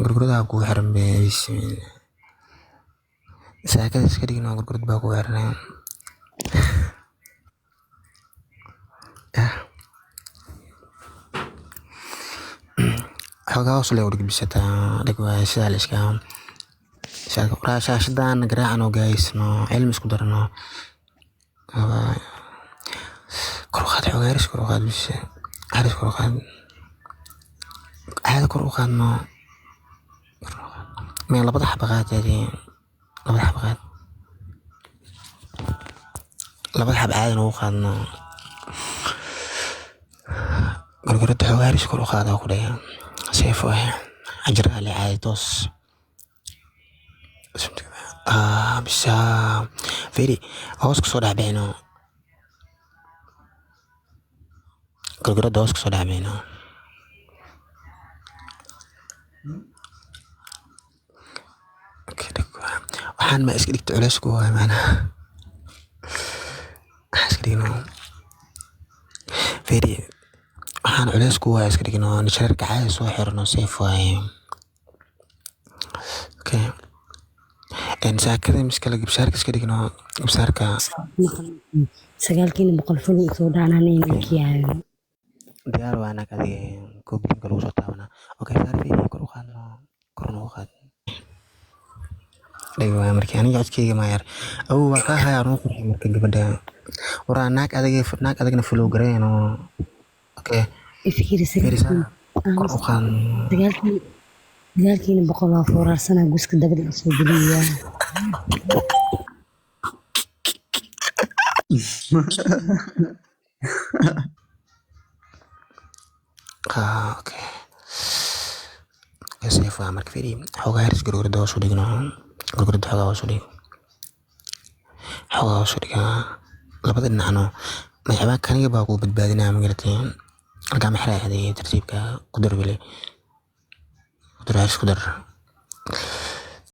gurgurada ku xiran bisi saakada iska dhigno gurgurad baa ku xiran xogaa hoos leh udig bisata dhigwaa sida la iska shaashadan garaacano gaysno cilmi isku darno kor u qaad bis haris kor u qaad aad kor u qaadno meel labada xabaqaad labada xab caadi u qaadno gurgurada xogaa haris kor u qaada ku dhayaa seef ah ajra ali caadi toos bisa firi hoos kusoo dhaxbayno gurgurada hoos kusoo dhaxbayno waxaan ma iska dhigta culays ku waay macnaha iska dhigno firi waxaan culays ku waay iska dhigno nisharka caadi soo xirno seef waay okay saakada miskala gibsaarka iska dhigno gibsaarka sagaalkiina boqol ful soo dhaananaynakiyaa diyaar waa anag adiga koobinka lagu soo taabana okay saarfii kor u qaadno korna u qaad dhigwaa markii aniga codkeyga maayar awow waa kaa hayaa noo qurxi marka gabadha waraa naag adagna flow gareyno okay kor u qaadno sagaalkiina boqol waa fooraarsana guska dabada soo geliyaa okay seef waa marka firi xogaa haris gurgurada hoos u dhigno gurgurada xogaa hoos u dhig labada dhinacno maxbaa kaniga baa ku badbaadinaa magaratay halkaa maxraa tartiibka ku dar weli ku dar haris ku dar